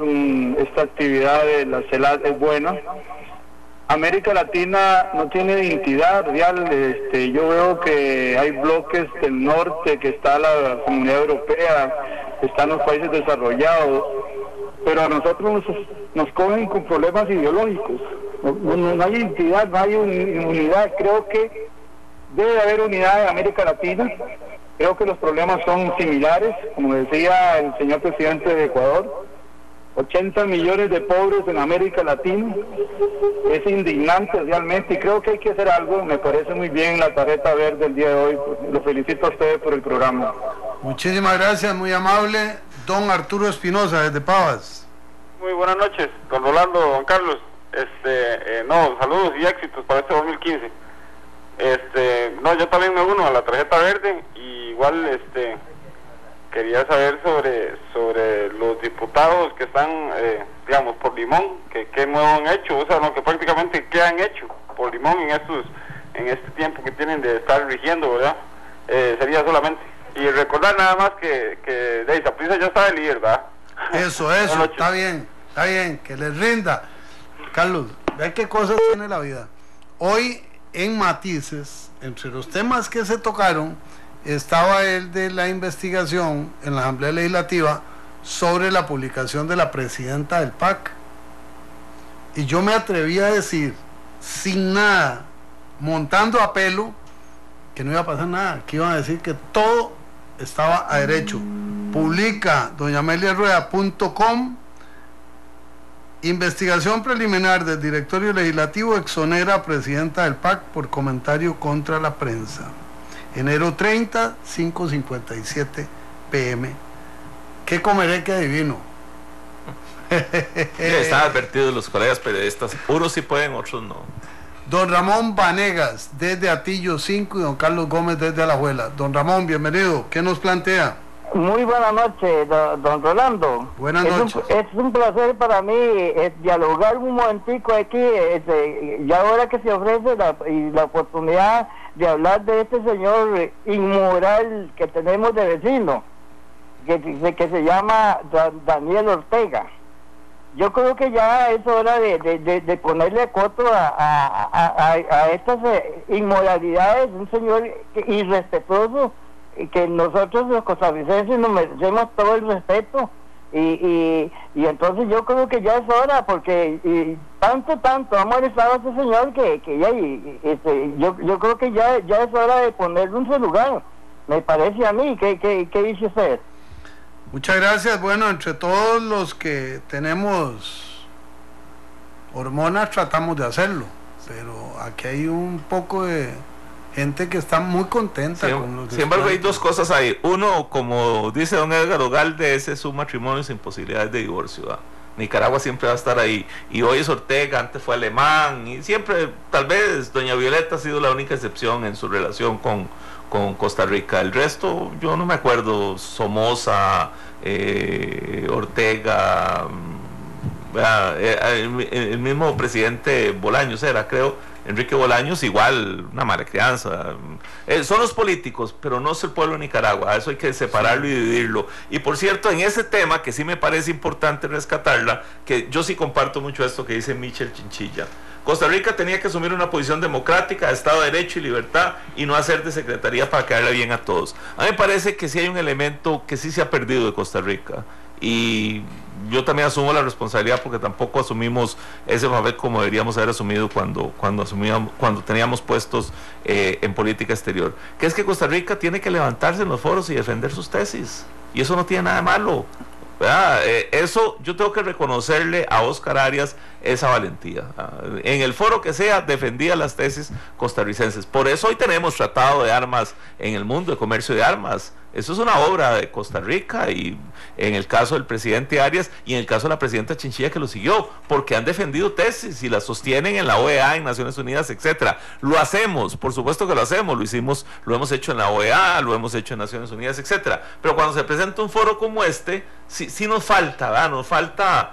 esta actividad de la CELAC es buena. América Latina no tiene identidad real. Yo veo que hay bloques del norte, que está la Comunidad Europea, están los países desarrollados, pero a nosotros nos cogen con problemas ideológicos. No hay identidad, no hay unidad. Creo que debe haber unidad en América Latina. Creo que los problemas son similares, como decía el señor presidente de Ecuador. 80 millones de pobres en América Latina, es indignante realmente y creo que hay que hacer algo. Me parece muy bien la tarjeta verde el día de hoy. Lo felicito a ustedes por el programa. Muchísimas gracias, muy amable. Don Arturo Espinosa desde Pavas. Muy buenas noches, don Rolando, don Carlos. Saludos y éxitos para este 2015. Yo también me uno a la tarjeta verde y igual quería saber sobre los diputados que están, por Limón, que nuevo han hecho, o sea, que prácticamente qué han hecho por Limón en este tiempo que tienen de estar rigiendo, ¿verdad? Sería solamente. Y recordar nada más que Saprissa ya está de líder, ¿verdad? Eso, está bien, que les rinda. Carlos, ve qué cosas tiene la vida. Hoy en Matices, entre los temas que se tocaron, estaba el de la investigación en la Asamblea Legislativa sobre la publicación de la presidenta del PAC. Y yo me atreví a decir, sin nada, montando a pelo, que no iba a pasar nada, que iban a decir que todo estaba a derecho. Publica doñameliarueda.com: investigación preliminar del directorio legislativo exonera a presidenta del PAC por comentario contra la prensa. Enero 30, 5:57 p.m. ¿Qué comeré que adivino? Están advertidos los colegas periodistas, unos sí pueden, otros no. Don Ramón Vanegas desde Atillo 5 y don Carlos Gómez desde Alajuela. Don Ramón, bienvenido. ¿Qué nos plantea? Muy buenas noches, don Rolando. Buenas noches. Es un placer para mí dialogar un momentico aquí, y ahora que se ofrece la oportunidad de hablar de este señor inmoral que tenemos de vecino, que se llama Daniel Ortega. yo creo que ya es hora de ponerle coto a estas inmoralidades. Un señor irrespetuoso, que nosotros los costarricenses nos merecemos todo el respeto. Y entonces yo creo que ya es hora, porque tanto ha molestado a ese señor que ya, yo creo que ya es hora de ponerle un lugar, me parece a mí. ¿Qué dice usted? Muchas gracias. Bueno, entre todos los que tenemos hormonas tratamos de hacerlo, pero aquí hay un poco de gente que está muy contenta con los. Sin embargo, hay dos cosas ahí. Uno, como dice don Edgar Ogalde, ese es un matrimonio sin posibilidades de divorcio, ¿verdad? Nicaragua siempre va a estar ahí, y hoy es Ortega, antes fue Alemán, y siempre, tal vez doña Violeta ha sido la única excepción en su relación con Costa Rica. El resto, yo no me acuerdo. Somoza, Ortega, el mismo presidente Bolaños era, creo, Enrique Bolaños, igual, una mala crianza. Son los políticos, pero no es el pueblo de Nicaragua. Eso hay que separarlo y dividirlo. Y por cierto, en ese tema, que sí me parece importante rescatarla, que yo sí comparto mucho esto que dice Michel Chinchilla. Costa Rica tenía que asumir una posición democrática, de Estado de Derecho y libertad, y no hacer de secretaría para quedarle bien a todos. A mí me parece que sí hay un elemento que sí se ha perdido de Costa Rica, y yo también asumo la responsabilidad, porque tampoco asumimos ese papel como deberíamos haber asumido cuando teníamos puestos en política exterior, que es que Costa Rica tiene que levantarse en los foros y defender sus tesis, y eso no tiene nada de malo. Eso yo tengo que reconocerle a Oscar Arias esa valentía. En el foro que sea, defendía las tesis costarricenses. Por eso hoy tenemos tratado de armas en el mundo, de comercio de armas. Eso es una obra de Costa Rica, y en el caso del presidente Arias y en el caso de la presidenta Chinchilla, que lo siguió, porque han defendido tesis y las sostienen en la OEA, en Naciones Unidas, etcétera. Lo hacemos, por supuesto que lo hacemos, lo hemos hecho en la OEA, lo hemos hecho en Naciones Unidas, etcétera. Pero cuando se presenta un foro como este, sí nos falta, ¿verdad? Nos falta.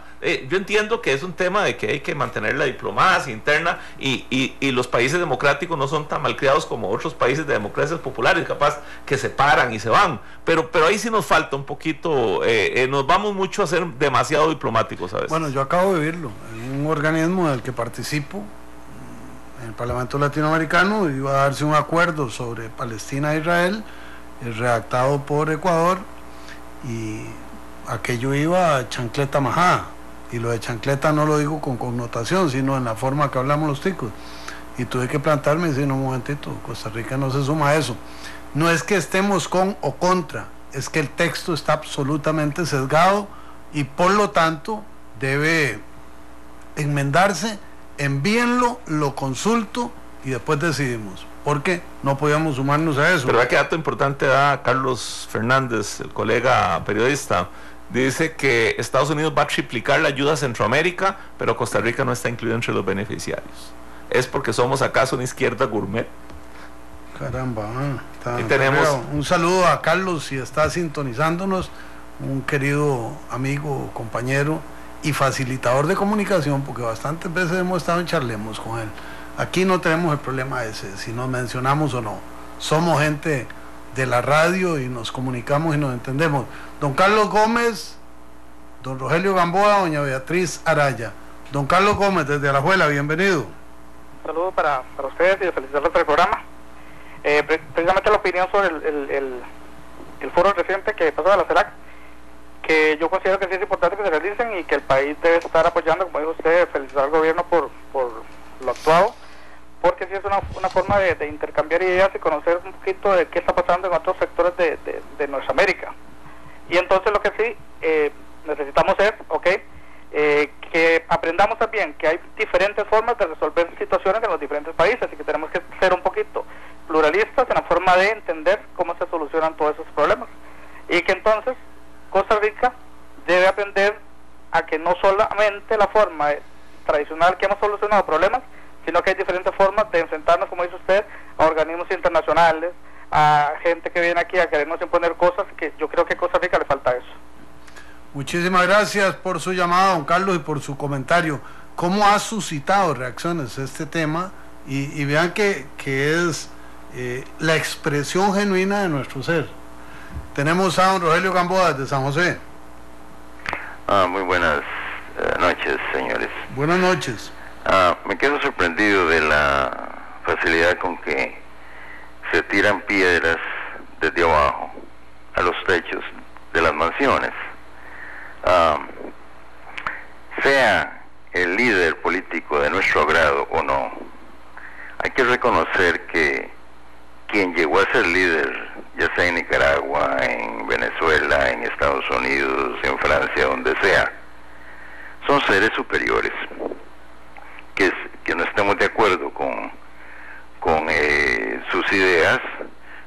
Yo entiendo que es un tema de que hay que mantener la diplomacia interna, y los países democráticos no son tan malcriados como otros países de democracias populares, capaz que se paran y se van, pero ahí sí nos falta un poquito. Nos vamos mucho a ser demasiado diplomáticos a veces. Bueno, yo acabo de vivirlo en un organismo del que participo, en el Parlamento Latinoamericano. Iba a darse un acuerdo sobre Palestina e Israel, redactado por Ecuador, y aquello iba a chancleta majada. Y lo de chancleta no lo digo con connotación, sino en la forma que hablamos los ticos. Y tuve que plantarme y decir, no, un momentito, Costa Rica no se suma a eso. No es que estemos con o contra, es que el texto está absolutamente sesgado, y por lo tanto debe enmendarse. Envíenlo, lo consulto y después decidimos, porque no podíamos sumarnos a eso. Pero hay que dato importante a Carlos Fernández, el colega periodista. Dice que Estados Unidos va a triplicar la ayuda a Centroamérica, pero Costa Rica no está incluido entre los beneficiarios. ¿Es porque somos acaso una izquierda gourmet? Caramba, tenemos un saludo a Carlos, si está sintonizándonos, un querido amigo, compañero y facilitador de comunicación, porque bastantes veces hemos estado en charlemos con él. Aquí no tenemos el problema ese, si nos mencionamos o no. Somos gente de la radio y nos comunicamos y nos entendemos. Don Carlos Gómez, don Rogelio Gamboa, doña Beatriz Araya. Don Carlos Gómez, desde Alajuela, bienvenido. Un saludo para ustedes y felicitarlos por el programa. Precisamente la opinión sobre el foro reciente que pasó de la CELAC, que yo considero que sí es importante que se realicen y que el país debe estar apoyando, como dijo usted, felicitar al gobierno por lo actuado, porque sí es una forma de intercambiar ideas y conocer un poquito de qué está pasando en otros sectores de Norteamérica. Y entonces lo que sí necesitamos es, que aprendamos también que hay diferentes formas de resolver situaciones en los diferentes países, y que tenemos que ser un poquito pluralistas en la forma de entender cómo se solucionan todos esos problemas, y que entonces Costa Rica debe aprender a que no solamente la forma tradicional que hemos solucionado problemas, sino que hay diferentes formas de enfrentarnos, como dice usted, a organismos internacionales, a gente que viene aquí a querernos imponer cosas, que yo creo que a Costa Rica le falta eso. Muchísimas gracias por su llamada, don Carlos, y por su comentario. ¿Cómo ha suscitado reacciones este tema? Y vean que es la expresión genuina de nuestro ser. Tenemos a don Rogelio Gamboa desde San José. Muy buenas Buenas noches, señores. Buenas noches. Me quedo sorprendido de la facilidad con que se tiran piedras desde abajo a los techos de las mansiones. Sea el líder político de nuestro agrado o no, hay que reconocer que quien llegó a ser líder, ya sea en Nicaragua, en Venezuela, en Estados Unidos, en Francia, donde sea, son seres superiores, que no estemos de acuerdo con sus ideas,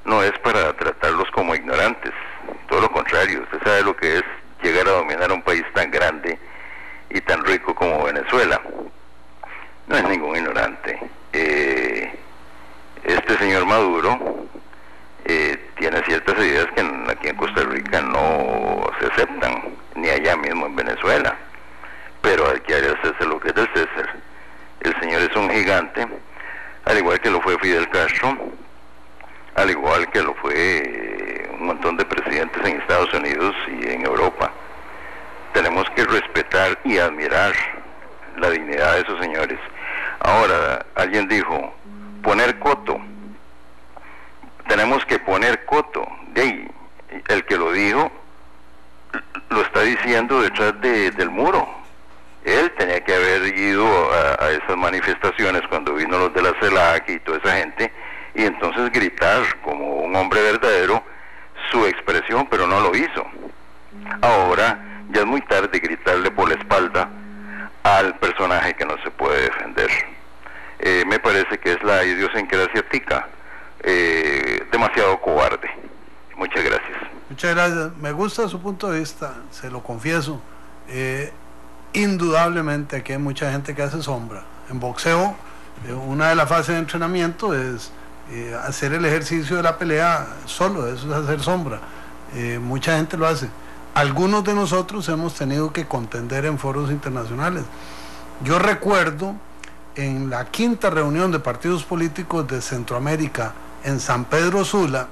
no es para tratarlos como ignorantes, todo lo contrario. Usted sabe lo que es llegar a dominar un país tan grande y tan rico como Venezuela. No es ningún ignorante. Este señor Maduro tiene ciertas ideas que aquí en Costa Rica no se aceptan, ni allá mismo en Venezuela, pero hay que hacerse lo que es del César. El señor es un gigante, al igual que lo fue Fidel Castro, al igual que lo fue un montón de presidentes en Estados Unidos y en Europa. Tenemos que respetar y admirar la dignidad de esos señores. Ahora, alguien dijo, poner coto. Tenemos que poner coto. De ahí, el que lo dijo, lo está diciendo detrás del muro. Él tenía que haber ido a esas manifestaciones cuando vino los de la CELAC y toda esa gente, y entonces gritar como un hombre verdadero su expresión, pero no lo hizo. Ahora ya es muy tarde gritarle por la espalda al personaje que no se puede defender. Me parece que es la idiosincrasia tica, demasiado cobarde. Muchas gracias. Muchas gracias. Me gusta su punto de vista, se lo confieso. Indudablemente aquí hay mucha gente que hace sombra. En boxeo, una de las fases de entrenamiento es hacer el ejercicio de la pelea solo, eso es hacer sombra. Mucha gente lo hace. Algunos de nosotros hemos tenido que contender en foros internacionales. Yo recuerdo en la 5ª reunión de partidos políticos de Centroamérica en San Pedro Sula,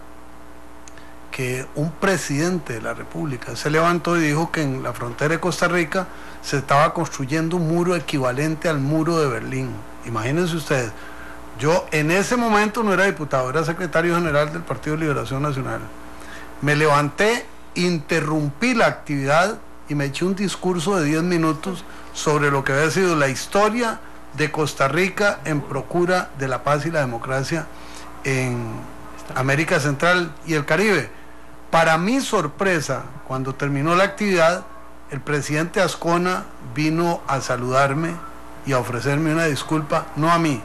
que un presidente de la República se levantó y dijo que en la frontera de Costa Rica se estaba construyendo un muro equivalente al muro de Berlín. Imagínense ustedes, yo en ese momento no era diputado, era secretario general del Partido de Liberación Nacional. Me levanté, interrumpí la actividad y me eché un discurso de 10 minutos sobre lo que había sido la historia de Costa Rica en procura de la paz y la democracia en América Central y el Caribe. Para mi sorpresa, cuando terminó la actividad, el presidente Azcona vino a saludarme y a ofrecerme una disculpa, no a mí,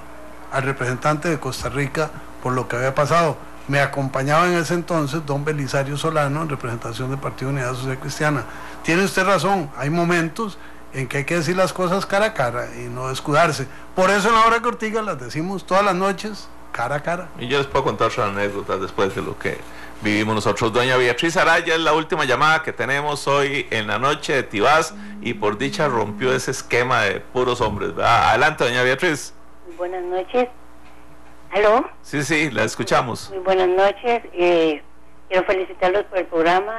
al representante de Costa Rica por lo que había pasado. Me acompañaba en ese entonces don Belisario Solano, en representación del Partido Unidad Social Cristiana. Tiene usted razón, hay momentos en que hay que decir las cosas cara a cara y no escudarse. Por eso en la hora que Ortiga las decimos todas las noches, cara a cara. Y yo les puedo contar otra anécdota después de lo que vivimos nosotros. Doña Beatriz Araya es la última llamada que tenemos hoy en la noche de Tibás y por dicha rompió ese esquema de puros hombres, ¿verdad? Adelante, doña Beatriz. Buenas noches. ¿Aló? Sí, la escuchamos. Muy buenas noches. Quiero felicitarlos por el programa.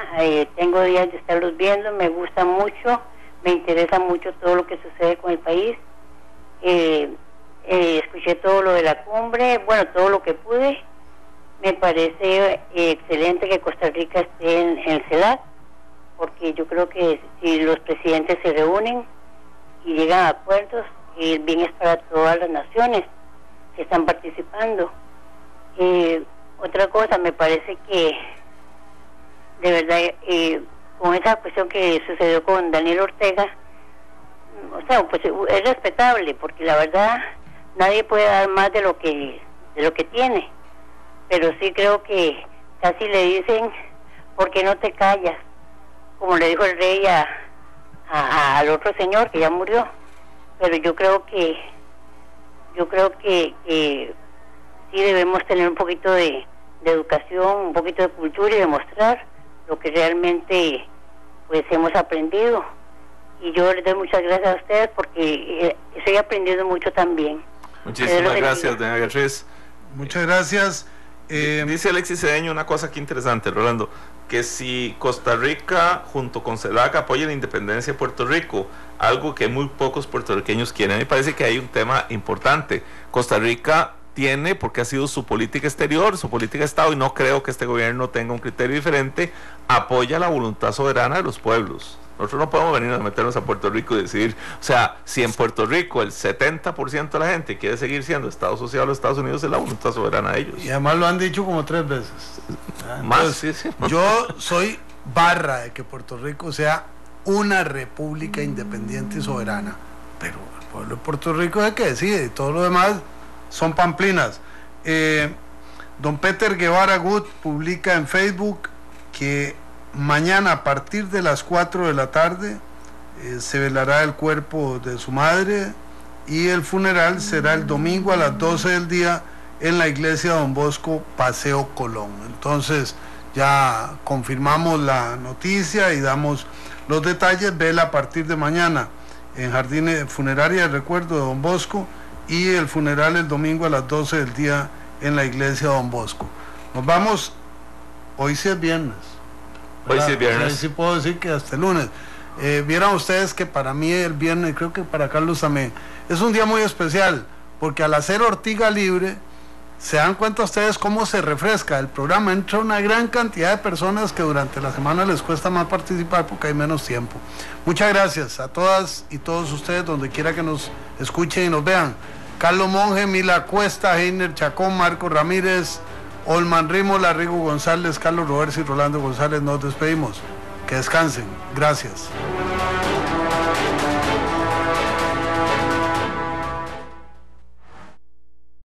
Tengo días de estarlos viendo, me gusta mucho, me interesa mucho todo lo que sucede con el país. Escuché todo lo de la cumbre, bueno, todo lo que pude. Me parece excelente que Costa Rica esté en el CELAC, porque yo creo que si los presidentes se reúnen y llegan a acuerdos, el bien es para todas las naciones que están participando. Otra cosa, me parece que de verdad con esa cuestión que sucedió con Daniel Ortega, o sea, pues es respetable, porque la verdad nadie puede dar más de lo que tiene, pero sí creo que casi le dicen, ¿por qué no te callas? Como le dijo el rey al otro señor que ya murió. Pero yo creo que sí debemos tener un poquito de educación, un poquito de cultura y demostrar lo que realmente pues hemos aprendido. Y yo les doy muchas gracias a ustedes porque estoy aprendiendo mucho también. Muchísimas gracias, doña Beatriz. Muchas gracias. Dice Alexis Cedeño una cosa aquí interesante, Rolando, que si Costa Rica junto con CELAC apoya la independencia de Puerto Rico, algo que muy pocos puertorriqueños quieren, a mí me parece que hay un tema importante. Costa Rica tiene, porque ha sido su política exterior, su política de Estado, y no creo que este gobierno tenga un criterio diferente, apoya la voluntad soberana de los pueblos. Nosotros no podemos venir a meternos a Puerto Rico y decidir, o sea, si en Puerto Rico el 70% de la gente quiere seguir siendo Estado Social de los Estados Unidos, es la voluntad soberana de ellos. Y además lo han dicho como 3 veces. Más, sí. Yo soy barra de que Puerto Rico sea una república independiente y soberana, pero el pueblo de Puerto Rico es el que decide, y todo lo demás son pamplinas. Don Peter Guevara Gut publica en Facebook que mañana a partir de las 4 de la tarde se velará el cuerpo de su madre y el funeral será el domingo a las 12 del día en la iglesia Don Bosco, Paseo Colón. Entonces ya confirmamos la noticia y damos los detalles. Vela a partir de mañana en Jardines Funeraria de Recuerdo de Don Bosco y el funeral el domingo a las 12 del día en la iglesia Don Bosco. Nos vamos, hoy sí es viernes. Hoy sí es viernes. Sí puedo decir que hasta el lunes. Vieran ustedes que para mí el viernes, creo que para Carlos también, es un día muy especial, porque al hacer Ortiga Libre, se dan cuenta ustedes cómo se refresca el programa. Entra una gran cantidad de personas que durante la semana les cuesta más participar porque hay menos tiempo. Muchas gracias a todas y todos ustedes, donde quiera que nos escuchen y nos vean. Carlos Monge, Mila Cuesta, Heiner Chacón, Marco Ramírez, Olman Rímola, Rigo González, Carlos Roberts y Rolando González. Nos despedimos. Que descansen. Gracias.